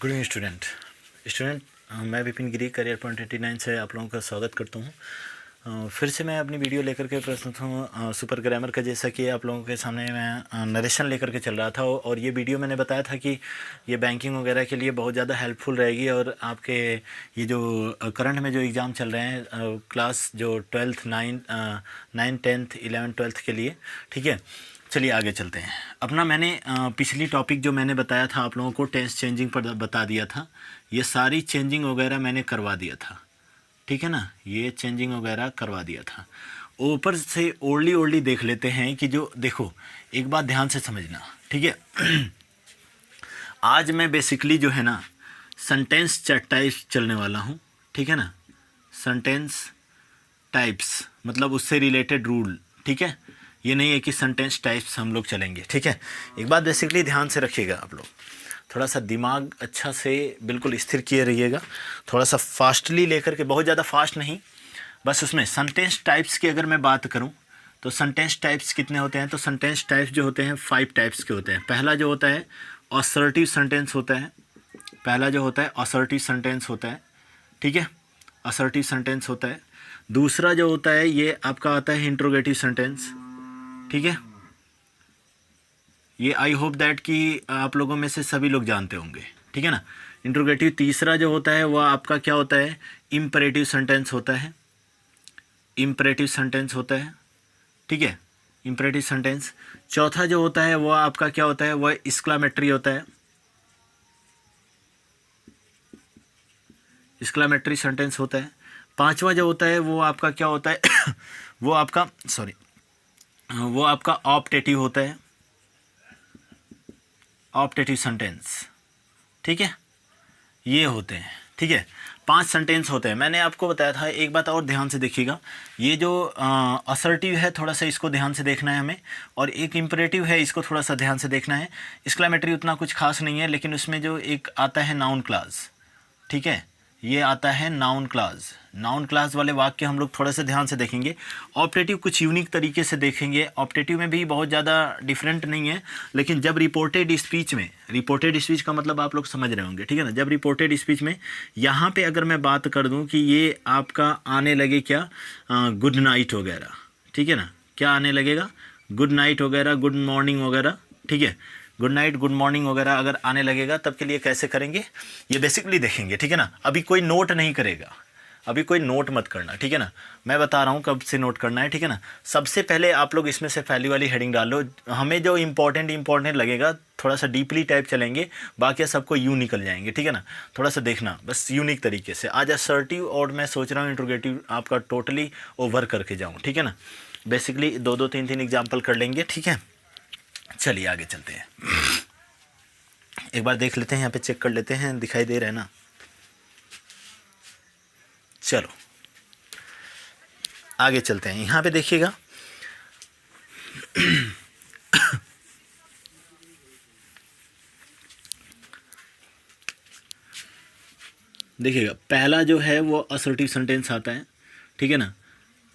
Good evening student मैं विपिन गिरी career point 89 से आप लोगों का स्वागत करता हूँ। फिर से मैं अपनी वीडियो लेकर के प्रस्तुत हूँ सुपर ग्रामर का। जैसा कि आप लोगों के सामने मैं नरेशन लेकर के चल रहा था और ये वीडियो मैंने बताया था कि ये बैंकिंग वगैरह के लिए बहुत ज़्यादा हेल्पफुल रहेगी। और आपके ये जो करंट में जो एग्ज़ाम चल रहे हैं क्लास जो 12th 9th 10th 11th 12th के लिए, ठीक है। चलिए आगे चलते हैं। अपना मैंने पिछली टॉपिक जो मैंने बताया था आप लोगों को टेंस चेंजिंग पर बता दिया था। ये सारी चेंजिंग वगैरह मैंने करवा दिया था, ठीक है ना। ये चेंजिंग वगैरह करवा दिया था। ऊपर से ओल्डी देख लेते हैं कि जो देखो, एक बात ध्यान से समझना, ठीक है। आज मैं बेसिकली जो है ना सेंटेंस टाइप्स चलने वाला हूँ, ठीक है ना। सेंटेंस टाइप्स मतलब उससे रिलेटेड रूल, ठीक है। ये नहीं है कि सेंटेंस टाइप्स हम लोग चलेंगे, ठीक है। एक बात बेसिकली ध्यान से रखिएगा आप लोग, थोड़ा सा दिमाग अच्छा से बिल्कुल स्थिर किए रहिएगा। थोड़ा सा फास्टली लेकर के, बहुत ज़्यादा फास्ट नहीं, बस उसमें सेंटेंस टाइप्स की अगर मैं बात करूं तो सेंटेंस टाइप्स कितने होते हैं। तो सेंटेंस टाइप्स जो होते हैं 5 टाइप्स के होते हैं। पहला जो होता है असर्टिव सेंटेंस होता है। पहला जो होता है असर्टिव सेंटेंस होता है, ठीक है। असर्टिव सेंटेंस होता है। दूसरा जो होता है ये आपका आता है इंट्रोगेटिव सेंटेंस, ठीक है। ये आई होप दैट कि आप लोगों में से सभी लोग जानते होंगे, ठीक है ना। इंट्रोगेटिव। तीसरा जो होता है वह आपका क्या होता है, इम्परेटिव सेंटेंस होता है। इम्परेटिव सेंटेंस होता है, ठीक है, इम्परेटिव सेंटेंस। चौथा जो होता है वह आपका क्या होता है, वह एक्सक्लामेटरी होता है। एक्सक्लामेटरी सेंटेंस होता है। पांचवा जो होता है वो आपका क्या होता है वो आपका ऑप्टेटिव होता है। ऑप्टेटिव सेंटेंस, ठीक है। ये होते हैं, ठीक है। 5 सेंटेंस होते हैं। मैंने आपको बताया था। एक बात और ध्यान से देखिएगा, ये जो असर्टिव है थोड़ा सा इसको ध्यान से देखना है हमें, और एक इम्परेटिव है इसको थोड़ा सा ध्यान से देखना है। एक्सक्लेमेटरी उतना कुछ खास नहीं है, लेकिन उसमें जो एक आता है नाउन क्लास, ठीक है, ये आता है नाउन क्लास। नाउन क्लास वाले वाक्य हम लोग थोड़ा सा ध्यान से देखेंगे। ऑप्टेटिव कुछ यूनिक तरीके से देखेंगे। ऑप्टेटिव में भी बहुत ज़्यादा डिफरेंट नहीं है, लेकिन जब रिपोर्टेड स्पीच में, रिपोर्टेड स्पीच का मतलब आप लोग समझ रहे होंगे, ठीक है ना। जब रिपोर्टेड स्पीच में यहाँ पे अगर मैं बात कर दूँ कि ये आपका आने लगे क्या, गुड नाइट वगैरह, ठीक है ना। क्या आने लगेगा, गुड नाइट वगैरह, गुड मॉर्निंग वगैरह, ठीक है। गुड नाइट गुड मॉर्निंग वगैरह अगर आने लगेगा तब के लिए कैसे करेंगे, ये बेसिकली देखेंगे, ठीक है ना। अभी कोई नोट नहीं करेगा, अभी कोई नोट मत करना, ठीक है ना। मैं बता रहा हूँ कब से नोट करना है, ठीक है ना। सबसे पहले आप लोग इसमें से पहली वाली हेडिंग डाल लो। हमें जो इंपॉर्टेंट लगेगा थोड़ा सा डीपली टाइप चलेंगे, बाकी सबको यूँ निकल जाएंगे, ठीक है ना। थोड़ा सा देखना बस यूनिक तरीके से। आज असर्टिव और मैं सोच रहा हूँ इंट्रोगेटिव आपका टोटली ओवर करके जाऊँ, ठीक है ना। बेसिकली 2-2 3-3 एग्जाम्पल कर लेंगे, ठीक है। चलिए आगे चलते हैं। एक बार देख लेते हैं, यहाँ पे चेक कर लेते हैं, दिखाई दे रहा है ना। चलो आगे चलते हैं। यहाँ पे देखिएगा देखिएगा पहला जो है वो असर्टिव सेंटेंस आता है, ठीक है ना।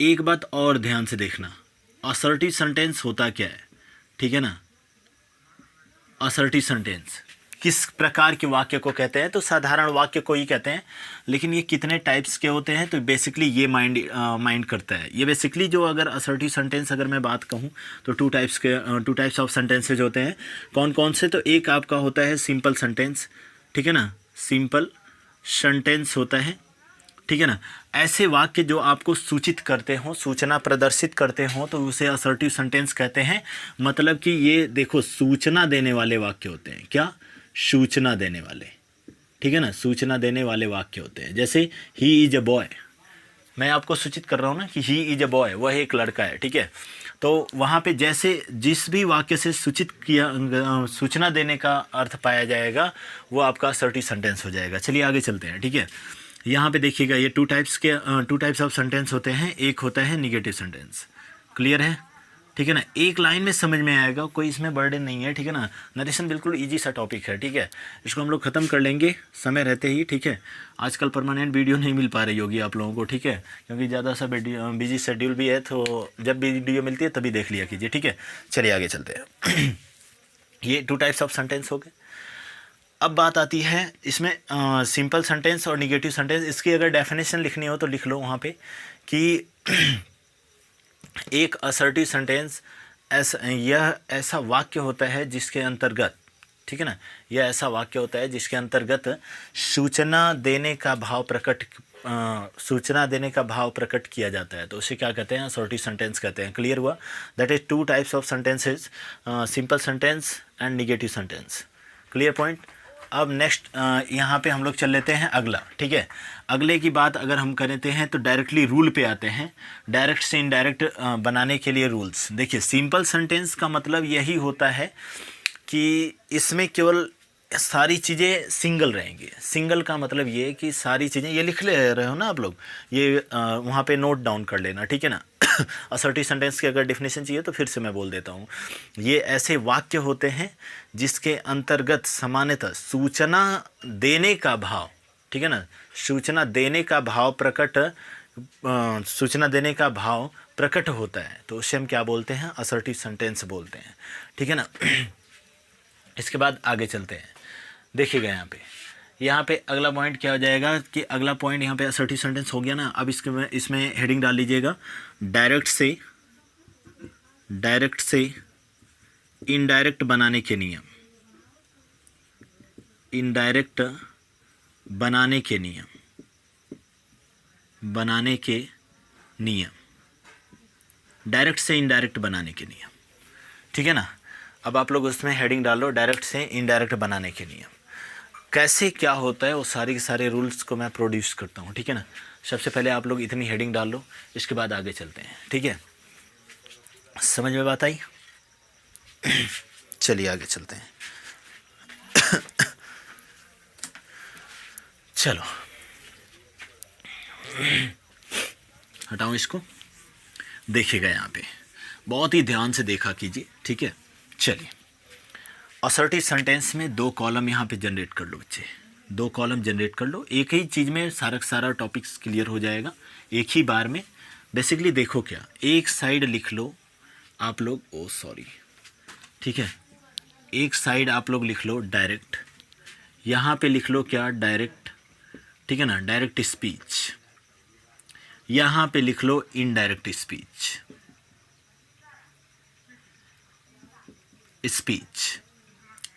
एक बात और ध्यान से देखना, असर्टिव सेंटेंस होता क्या है, ठीक है ना। असर्टिव सेंटेंस किस प्रकार के वाक्य को कहते हैं, तो साधारण वाक्य को ही कहते हैं। लेकिन ये कितने टाइप्स के होते हैं, तो बेसिकली ये माइंड करता है। ये बेसिकली जो अगर असर्टिव सेंटेंस अगर मैं बात कहूँ तो टू टाइप्स ऑफ सेंटेंसेज होते हैं। कौन कौन से, तो एक आपका होता है सिंपल सेंटेंस, ठीक है ना। सिंपल सेंटेंस होता है, ठीक है ना। ऐसे वाक्य जो आपको सूचित करते हों, सूचना प्रदर्शित करते हों, तो उसे असर्टिव सेंटेंस कहते हैं। मतलब कि ये देखो सूचना देने वाले वाक्य होते हैं। क्या, सूचना देने वाले, ठीक है ना। सूचना देने वाले वाक्य होते हैं। जैसे ही इज अ बॉय, मैं आपको सूचित कर रहा हूँ ना कि ही इज अ बॉय, वह एक लड़का है, ठीक है। तो वहाँ पे जैसे जिस भी वाक्य से सूचित किया, सूचना देने का अर्थ पाया जाएगा, वो आपका असर्टिव सेंटेंस हो जाएगा। चलिए आगे चलते हैं, ठीक है। यहाँ पे देखिएगा ये टू टाइप्स ऑफ सेंटेंस होते हैं। एक होता है निगेटिव सेंटेंस, क्लियर है, ठीक है ना। एक लाइन में समझ में आएगा, कोई इसमें बर्डन नहीं है, ठीक है ना। नरेशन बिल्कुल इजी सा टॉपिक है, ठीक है। इसको हम लोग ख़त्म कर लेंगे समय रहते ही, ठीक है। आजकल परमानेंट वीडियो नहीं मिल पा रही होगी आप लोगों को, ठीक है, क्योंकि ज़्यादा सा बिजी शेड्यूल भी है, तो जब भी वीडियो मिलती है तभी देख लिया कीजिए, ठीक है। चलिए आगे चलते हैं। ये टू टाइप्स ऑफ सेंटेंस हो गए। अब बात आती है इसमें सिंपल सेंटेंस और निगेटिव सेंटेंस। इसकी अगर डेफिनेशन लिखनी हो तो लिख लो वहाँ पे कि एक असर्टिव सेंटेंस यह ऐसा वाक्य होता है जिसके अंतर्गत, ठीक है ना, यह ऐसा वाक्य होता है जिसके अंतर्गत सूचना देने का भाव प्रकट किया जाता है, तो उसे क्या कहते हैं, असर्टिव सेंटेंस कहते हैं। क्लियर हुआ? That is 2 types of sentences, simple sentence and negative sentence. Clear point? अब नेक्स्ट यहाँ पे हम लोग चल लेते हैं अगला, ठीक है। अगले की बात अगर हम करते हैं तो डायरेक्टली रूल पे आते हैं, डायरेक्ट से इनडायरेक्ट बनाने के लिए रूल्स। देखिए, सिंपल सेंटेंस का मतलब यही होता है कि इसमें केवल सारी चीज़ें सिंगल रहेंगी। सिंगल का मतलब ये कि सारी चीज़ें, ये लिख ले रहे हो ना आप लोग, ये वहाँ पे नोट डाउन कर लेना, ठीक है ना। असर्टिव सेंटेंस की अगर डेफिनेशन चाहिए तो फिर से मैं बोल देता हूँ। ये ऐसे वाक्य होते हैं जिसके अंतर्गत सामान्यतः सूचना देने का भाव, ठीक है ना, सूचना देने का भाव प्रकट होता है, तो उसे हम क्या बोलते हैं, असर्टिव सेंटेंस बोलते हैं, ठीक है ना। इसके बाद आगे चलते हैं। देखिएगा यहाँ पे अगला पॉइंट क्या हो जाएगा कि अगला पॉइंट यहाँ पे असर्टिव सेंटेंस हो गया ना। अब इसमें हेडिंग डाल लीजिएगा, डायरेक्ट से इनडायरेक्ट बनाने के नियम। इनडायरेक्ट बनाने के नियम, डायरेक्ट से इनडायरेक्ट बनाने के नियम, ठीक है ना। अब आप लोग उसमें हेडिंग डालो, डायरेक्ट से इनडायरेक्ट बनाने के नियम। कैसे क्या होता है वो सारे के सारे रूल्स को मैं प्रोड्यूस करता हूँ, ठीक है ना। सबसे पहले आप लोग इतनी हेडिंग डाल लो, इसके बाद आगे चलते हैं, ठीक है। समझ में बात आई? चलिए आगे चलते हैं। चलो हटाओ इसको। देखिएगा यहाँ पे बहुत ही ध्यान से देखा कीजिए, ठीक है। चलिए, असर्टिव सेंटेंस में 2 कॉलम यहाँ पे जनरेट कर लो बच्चे, 2 कॉलम जनरेट कर लो। एक ही चीज़ में सारा टॉपिक्स क्लियर हो जाएगा एक ही बार में। बेसिकली देखो क्या, एक साइड लिख लो आप लोग, ठीक है, एक साइड आप लोग लिख लो डायरेक्ट, यहाँ पे लिख लो क्या, डायरेक्ट, ठीक है ना, डायरेक्ट स्पीच। यहाँ पे लिख लो इनडायरेक्ट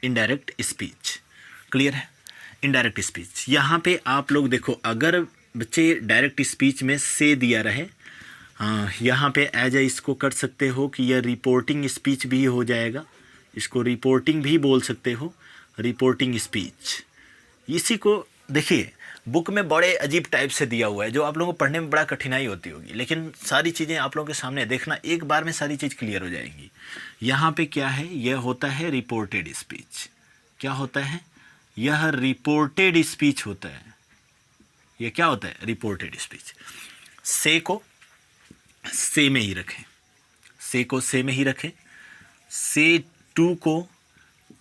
इनडायरेक्ट स्पीच। क्लियर है? Indirect speech. यहाँ पे आप लोग देखो, अगर बच्चे डायरेक्ट स्पीच में से दिया रहे, यहाँ पे एज इसको कर सकते हो कि यह रिपोर्टिंग स्पीच भी हो जाएगा, इसको रिपोर्टिंग भी बोल सकते हो, रिपोर्टिंग स्पीच। इसी को देखिए बुक में बड़े अजीब टाइप से दिया हुआ है, जो आप लोगों को पढ़ने में बड़ा कठिनाई होती होगी, लेकिन सारी चीज़ें आप लोगों के सामने देखना, एक बार में सारी चीज़ क्लियर हो जाएंगी। यहाँ पे क्या है, यह होता है रिपोर्टेड स्पीच। क्या होता है? यह रिपोर्टेड स्पीच होता है। यह क्या होता है? Reported speech. से को से में ही रखें, से को से में ही रखें, से टू को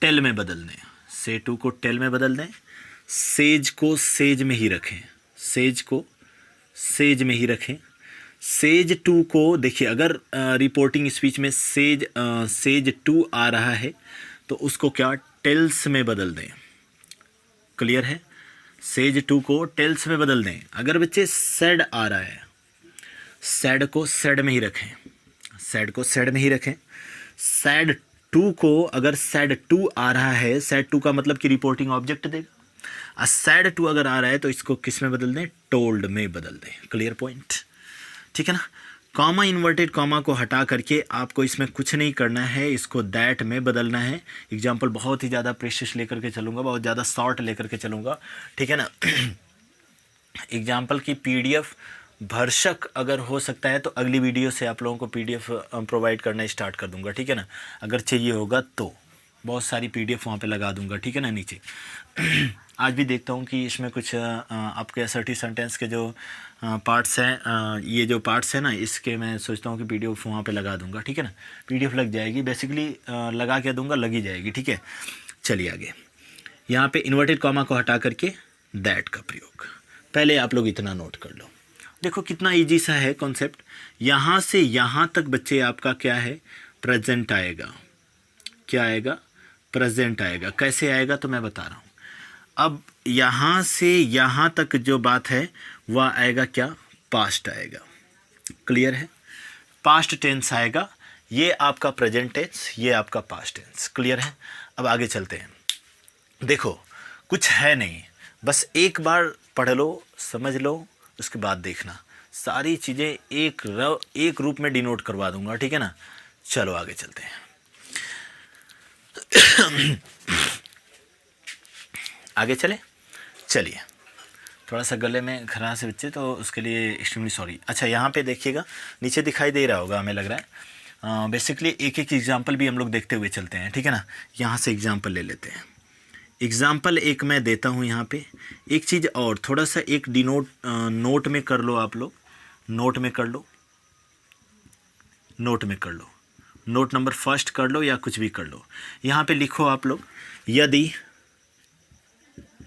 टेल में बदल दें, से टू को टेल में बदल दें, सेज को सेज में ही रखें, सेज को सेज में ही रखें, सेज टू को देखिए, अगर रिपोर्टिंग स्पीच में सेज टू आ रहा है तो उसको क्या, टेल्स में बदल दें। क्लियर है? सेज टू को टेल्स में बदल दें। अगर बच्चे सेड आ रहा है, सेड को सेड में ही रखें, सेड को सेड में ही रखें। सेड टू को, अगर सेड टू आ रहा है, सेड टू का मतलब कि रिपोर्टिंग ऑब्जेक्ट देगा, और सेड टू अगर आ रहा है तो इसको किस में बदल दें, टोल्ड में बदल दें। Clear point? ठीक है ना। कॉमा, इन्वर्टेड कॉमा को हटा करके आपको इसमें कुछ नहीं करना है, इसको दैट में बदलना है। एग्जाम्पल बहुत ही ज़्यादा प्रेशियस लेकर के चलूँगा, बहुत ज़्यादा शॉर्ट लेकर के चलूँगा, ठीक है ना। एग्जाम्पल की पीडीएफ भरसक अगर हो सकता है तो अगली वीडियो से आप लोगों को पीडीएफ प्रोवाइड करना स्टार्ट कर दूंगा, ठीक है ना। अगर चाहिए होगा तो बहुत सारी पीडीएफ वहाँ पे लगा दूंगा, ठीक है ना, नीचे। आज भी देखता हूँ कि इसमें कुछ आपके असर्टिव सेंटेंस के जो पार्ट्स हैं, ये जो पार्ट्स हैं ना, इसके मैं सोचता हूँ कि पीडीएफ वहाँ पे लगा दूंगा, ठीक है ना। पीडीएफ लग जाएगी, बेसिकली लगा के दूंगा, लगी जाएगी, ठीक है। चलिए आगे, यहाँ पे इन्वर्टेड कॉमा को हटा करके दैट का प्रयोग। पहले आप लोग इतना नोट कर लो, देखो कितना ईजी सा है कॉन्सेप्ट। यहाँ से यहाँ तक बच्चे आपका क्या है, प्रेजेंट आएगा। क्या आएगा? प्रेजेंट आएगा। कैसे आएगा तो मैं बता रहा हूँ। अब यहाँ से यहाँ तक जो बात है वह आएगा क्या, पास्ट आएगा। क्लियर है, पास्ट टेंस आएगा, ये आपका प्रेजेंट टेंस, ये आपका पास्ट टेंस। क्लियर है। अब आगे चलते हैं। देखो कुछ है नहीं, बस एक बार पढ़ लो, समझ लो, उसके बाद देखना। सारी चीज़ें एक रूप में डिनोट करवा दूंगा, ठीक है ना। चलो आगे चलते हैं। आगे चले, चलिए। थोड़ा सा गले में खराश है बच्चे, तो उसके लिए एक्सट्रीमली सॉरी। अच्छा यहाँ पे देखिएगा, नीचे दिखाई दे रहा होगा हमें लग रहा है। बेसिकली एक एक एग्जाम्पल भी हम लोग देखते हुए चलते हैं, ठीक है ना। यहाँ से एग्जाम्पल ले लेते हैं। एग्जाम्पल एक मैं देता हूँ यहाँ पे। एक चीज़ और, थोड़ा सा एक नोट में कर लो आप लोग, नोट में कर लो, नोट में कर लो, नोट नंबर फर्स्ट कर लो या कुछ भी कर लो। यहाँ पे लिखो आप लोग,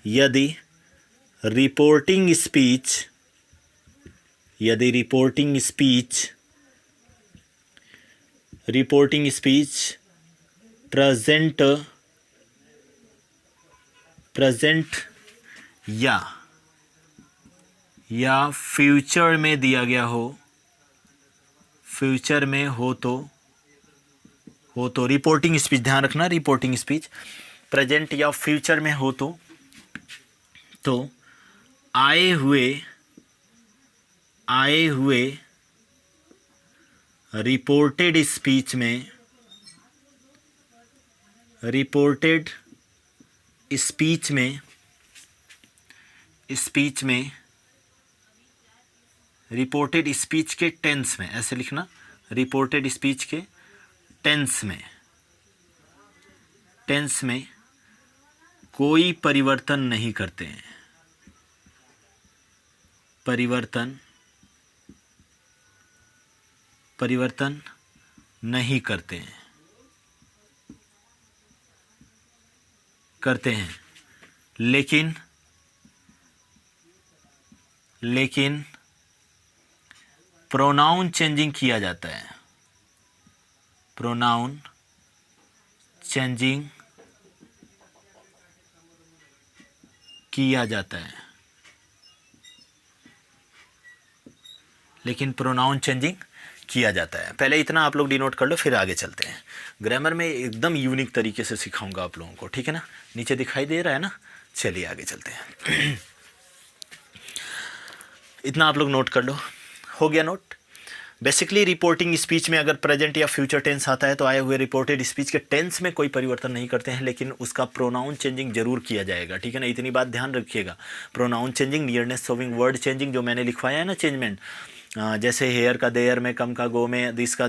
यदि रिपोर्टिंग स्पीच, यदि रिपोर्टिंग स्पीच प्रेजेंट या फ्यूचर में दिया गया हो, फ्यूचर में हो तो रिपोर्टिंग स्पीच, ध्यान रखना, रिपोर्टिंग स्पीच प्रेजेंट या फ्यूचर में हो तो आए हुए रिपोर्टेड स्पीच में रिपोर्टेड स्पीच के टेंस में, ऐसे लिखना, रिपोर्टेड स्पीच के टेंस में कोई परिवर्तन नहीं करते हैं, परिवर्तन नहीं करते हैं, लेकिन प्रोनाउन चेंजिंग किया जाता है, प्रोनाउन चेंजिंग किया जाता है, लेकिन प्रोनाउन चेंजिंग किया जाता है। पहले इतना आप लोग डिनोट कर लो, फिर आगे चलते हैं। ग्रामर में एकदम यूनिक तरीके से सिखाऊंगा आप लोगों को, ठीक है ना। नीचे दिखाई दे रहा है ना, चलिए आगे चलते हैं। इतना आप लोग नोट कर लो, हो गया नोट। बेसिकली रिपोर्टिंग स्पीच में अगर प्रेजेंट या फ्यूचर टेंस आता है तो आए हुए रिपोर्टेड स्पीच के टेंस में कोई परिवर्तन नहीं करते हैं, लेकिन उसका प्रोनाउन चेंजिंग जरूर किया जाएगा, ठीक है ना। इतनी बात ध्यान रखिएगा। Pronoun changing, nearness sowing, word changing जो मैंने लिखवाया है ना, चेंजमेंट, जैसे हेयर का देयर में, कम का गो में, दिस का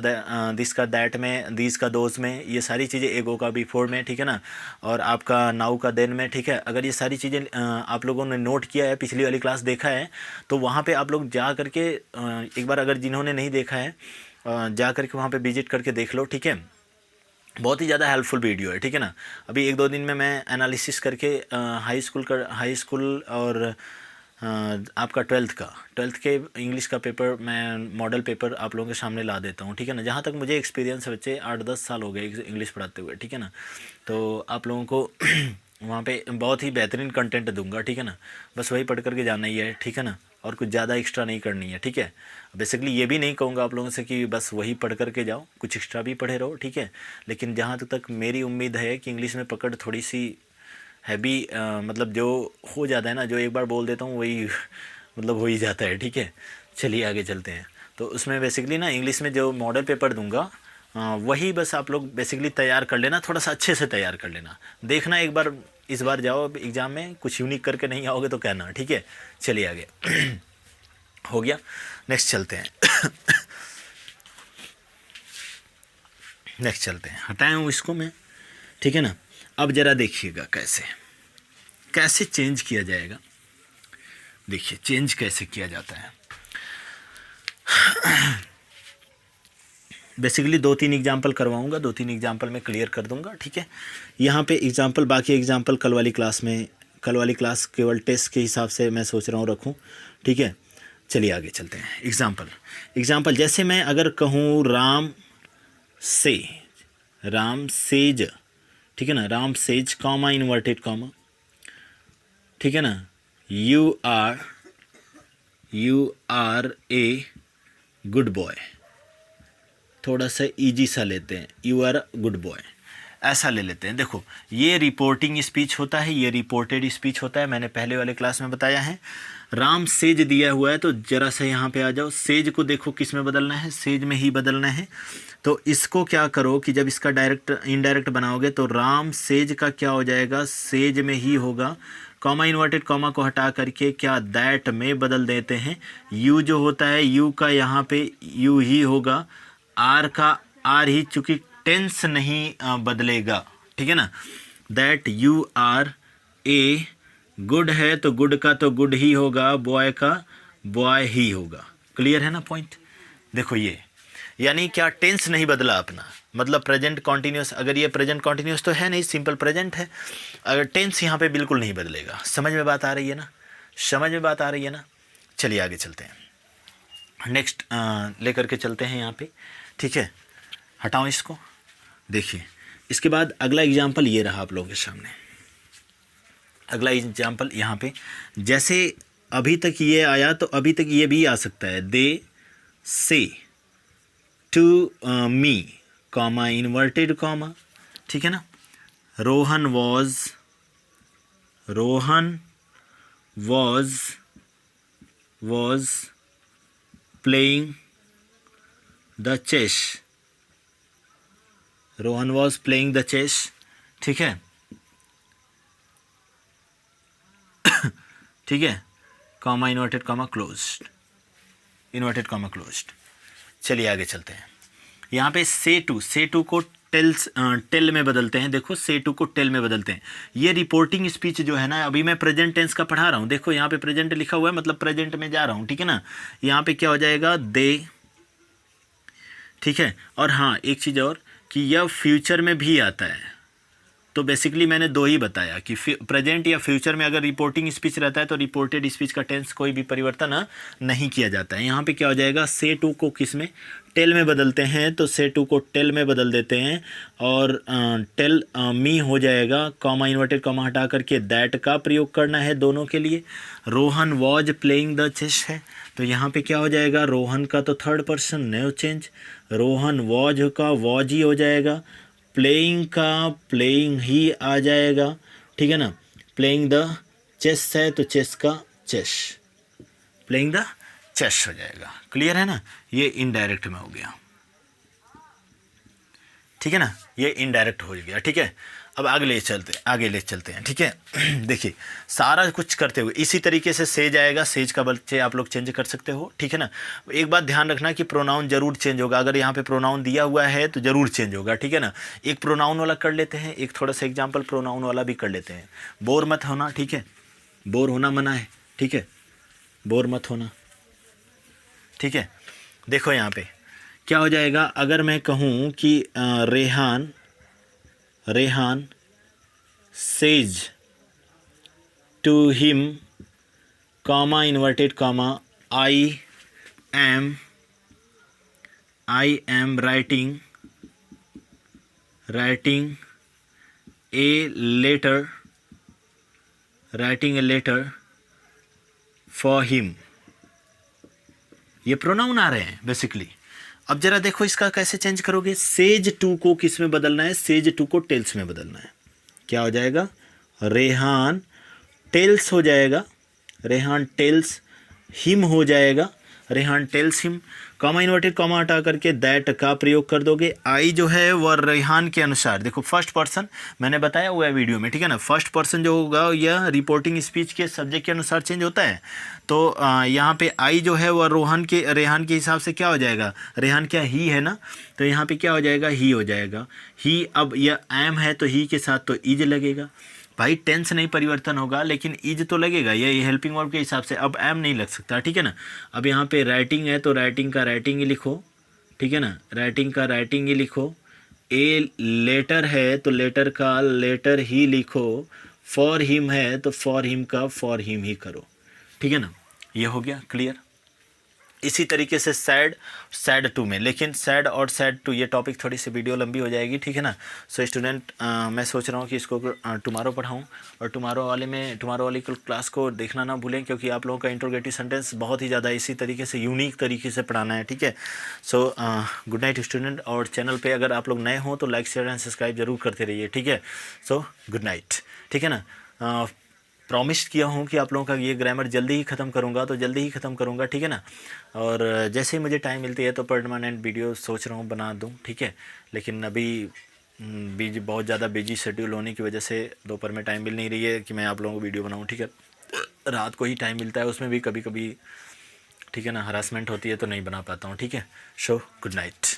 दैट में, दिस का दोज में, ये सारी चीज़ें, एगो का बिफोर में, ठीक है ना, और आपका नाउ का देन में, ठीक है। अगर ये सारी चीज़ें आप लोगों ने नोट किया है, पिछली वाली क्लास देखा है, तो वहाँ पे आप लोग जा करके एक बार, अगर जिन्होंने नहीं देखा है जा करके वहाँ पे विजिट करके देख लो, ठीक है। बहुत ही ज़्यादा हेल्पफुल वीडियो है, ठीक है ना। अभी 1-2 दिन में मैं एनालिसिस करके हाई स्कूल और आपका 12th के इंग्लिश का पेपर, मैं मॉडल पेपर आप लोगों के सामने ला देता हूँ, ठीक है ना। जहाँ तक मुझे एक्सपीरियंस है, बच्चे 8-10 साल हो गए इंग्लिश पढ़ाते हुए, ठीक है ना। तो आप लोगों को वहाँ पे बहुत ही बेहतरीन कंटेंट दूंगा, ठीक है ना। बस वही पढ़ करके जाना ही है, ठीक है ना, और कुछ ज़्यादा एक्स्ट्रा नहीं करनी है, ठीक है। बेसिकली ये भी नहीं कहूँगा आप लोगों से कि बस वही पढ़ करके जाओ, कुछ एक्स्ट्रा भी पढ़े रहो, ठीक है। लेकिन जहाँ तक मेरी उम्मीद है कि इंग्लिश में पकड़ थोड़ी सी हैवी, मतलब जो हो जाता है ना, जो एक बार बोल देता हूँ वही मतलब हो ही जाता है, ठीक है। चलिए आगे चलते हैं। तो उसमें बेसिकली ना इंग्लिश में जो मॉडल पेपर दूंगा वही बस आप लोग बेसिकली तैयार कर लेना, थोड़ा सा अच्छे से तैयार कर लेना। देखना एक बार, इस बार जाओ एग्ज़ाम में, कुछ यूनिक करके नहीं आओगे तो कहना, ठीक है। चलिए आगे। हो गया, नेक्स्ट चलते हैं। नेक्स्ट चलते हैं, हटाए हूँ इसको मैं, ठीक है ना। अब ज़रा देखिएगा कैसे चेंज किया जाएगा। देखिए चेंज कैसे किया जाता है। बेसिकली 2-3 एग्जाम्पल करवाऊंगा, 2-3 एग्जाम्पल में क्लियर कर दूंगा, ठीक है। यहाँ पे एग्जाम्पल, बाकी एग्जाम्पल कल वाली क्लास केवल टेस्ट के हिसाब से मैं सोच रहा हूँ रखूँ, ठीक है। चलिए आगे चलते हैं। एग्जाम्पल जैसे मैं अगर कहूँ राम सेज, ठीक है ना, Ram says comma inverted comma, ठीक है ना, you are a good boy, थोड़ा सा इजी सा लेते हैं, यू आर गुड बॉय, ऐसा ले लेते हैं। देखो ये रिपोर्टिंग स्पीच होता है, ये रिपोर्टेड स्पीच होता है, मैंने पहले वाले क्लास में बताया है। राम सेज दिया हुआ है तो जरा सा यहाँ पे आ जाओ, सेज को देखो किस में बदलना है, सेज में ही बदलना है। तो इसको क्या करो कि जब इसका डायरेक्ट इनडायरेक्ट बनाओगे तो राम सेज का क्या हो जाएगा, सेज में ही होगा। कॉमा इन्वर्टेड कॉमा को हटा करके क्या दैट में बदल देते हैं। यू जो होता है यू का यहाँ पे यू ही होगा, आर का आर ही, चूँकि टेंस नहीं बदलेगा, ठीक है ना। That you are a good है तो गुड का तो गुड ही होगा, बॉय का बॉय ही होगा। क्लियर है ना पॉइंट। देखो ये यानी क्या टेंस नहीं बदला अपना, मतलब प्रेजेंट कॉन्टिन्यूस, अगर ये प्रेजेंट कॉन्टिन्यूस तो है नहीं, सिंपल प्रेजेंट है, अगर टेंस यहाँ पे बिल्कुल नहीं बदलेगा। समझ में बात आ रही है ना, समझ में बात आ रही है ना। चलिए आगे चलते हैं, नेक्स्ट लेकर के चलते हैं यहाँ पे, ठीक है। हटाओ इसको, देखिए इसके बाद अगला एग्जाम्पल ये रहा आप लोगों के सामने। अगला एग्जाम्पल यहाँ पे जैसे अभी तक ये आया तो अभी तक ये भी आ सकता है। They say to me comma inverted comma, ठीक है ना। Rohan was playing the chess, Rohan was playing the chess, ठीक है। ठीक है, comma inverted comma closed, inverted comma closed. चलिए आगे चलते हैं। यहाँ पे से टू को टेल में बदलते हैं। देखो से टू को टेल में बदलते हैं। ये रिपोर्टिंग स्पीच जो है ना, अभी मैं प्रेजेंट टेंस का पढ़ा रहा हूँ, देखो यहाँ पे प्रेजेंट लिखा हुआ है, मतलब प्रेजेंट में जा रहा हूँ, ठीक है ना। यहाँ पे क्या हो जाएगा, दे, ठीक है। और हाँ एक चीज़ और कि यह फ्यूचर में भी आता है, तो बेसिकली मैंने दो ही बताया कि प्रेजेंट या फ्यूचर में अगर रिपोर्टिंग स्पीच रहता है तो रिपोर्टेड स्पीच का टेंस कोई भी परिवर्तन नहीं किया जाता है। यहाँ पे क्या हो जाएगा, से टू को किस में, टेल में बदलते हैं, तो से टू को टेल में बदल देते हैं और टेल मी हो जाएगा। कॉमा इन्वर्टेड कॉमा हटा करके दैट का प्रयोग करना है दोनों के लिए। Rohan was playing the chess है, तो यहाँ पे क्या हो जाएगा, रोहन का तो third person no change, Rohan was का वॉज ही हो जाएगा, प्लेइंग का प्लेइंग ही आ जाएगा, ठीक है ना। प्लेइंग द चेस है तो चेस का चेस, प्लेइंग द चेस हो जाएगा। क्लियर है ना, ये इनडायरेक्ट में हो गया, ठीक है ना, ये इनडायरेक्ट हो गया, ठीक है। अब आगे ले चलते हैं, ठीक है। देखिए सारा कुछ करते हुए इसी तरीके से सेज आएगा, सेज का बच्चे आप लोग चेंज कर सकते हो, ठीक है ना। एक बात ध्यान रखना कि प्रोनाउन जरूर चेंज होगा, अगर यहाँ पे प्रोनाउन दिया हुआ है तो जरूर चेंज होगा, ठीक है ना। एक प्रोनाउन वाला कर लेते हैं, एक थोड़ा सा एग्जाम्पल प्रोनाउन वाला भी कर लेते हैं। बोर मत होना, ठीक है, बोर होना मना है, ठीक है, बोर मत होना, ठीक है। देखो यहाँ पे क्या हो जाएगा, अगर मैं कहूँ कि Rehan says to him comma inverted comma I am writing a letter for him, ये प्रोनाउन आ रहे हैं बेसिकली। अब जरा देखो इसका कैसे चेंज करोगे, सेज टू को किस में बदलना है, सेज टू को टेल्स में बदलना है। क्या हो जाएगा, रेहान टेल्स हो जाएगा, रेहान टेल्स हिम हो जाएगा, Rehan tells him. Comma inverted comma हटा करके दैट का प्रयोग कर दोगे। आई जो है वह रेहान के अनुसार, देखो फर्स्ट पर्सन मैंने बताया हुआ है वीडियो में, ठीक है ना। फर्स्ट पर्सन जो होगा यह रिपोर्टिंग स्पीच के सब्जेक्ट के अनुसार चेंज होता है। तो यहाँ पे आई जो है वह रेहान के हिसाब से क्या हो जाएगा, रेहान क्या ही है ना, तो यहाँ पे क्या हो जाएगा, ही हो जाएगा, ही। अब यह एम है तो ही के साथ तो इज लगेगा, भाई टेंस नहीं परिवर्तन होगा लेकिन इज तो लगेगा, ये हेल्पिंग वर्ब के हिसाब से। अब एम नहीं लग सकता, ठीक है ना। अब यहाँ पे राइटिंग है तो राइटिंग का राइटिंग ही लिखो, ठीक है ना, राइटिंग का राइटिंग ही लिखो। ए लेटर है तो लेटर का लेटर ही लिखो। फॉर हिम है तो फॉर हिम का फॉर हिम ही करो, ठीक है ना। ये हो गया क्लियर। इसी तरीके से सैड टू में, लेकिन सैड और सैड टू ये टॉपिक थोड़ी सी वीडियो लंबी हो जाएगी, ठीक है ना। सो स्टूडेंट मैं सोच रहा हूँ कि इसको टुमारो पढ़ाऊँ, और टुमारो वाली क्लास को देखना ना भूलें, क्योंकि आप लोगों का इंट्रोगेटिव सेंटेंस बहुत ही ज़्यादा इसी तरीके से यूनिक तरीके से पढ़ाना है, ठीक है। सो गुड नाइट स्टूडेंट, और चैनल पे अगर आप लोग नए हों तो लाइक शेयर एंड सब्सक्राइब जरूर करते रहिए, ठीक है। सो गुड नाइट, ठीक है ना। प्रॉमिस किया हूँ कि आप लोगों का ये ग्रामर जल्दी ही ख़त्म करूँगा, तो जल्दी ही ख़त्म करूँगा, ठीक है ना। और जैसे ही मुझे टाइम मिलती है तो परमानेंट वीडियो सोच रहा हूँ बना दूँ, ठीक है। लेकिन अभी बहुत ज़्यादा बिजी शेड्यूल होने की वजह से दोपहर में टाइम मिल नहीं रही है कि मैं आप लोगों को वीडियो बनाऊँ, ठीक है। रात को ही टाइम मिलता है, उसमें भी कभी कभी, ठीक है ना, हरासमेंट होती है तो नहीं बना पाता हूँ, ठीक है। So good night.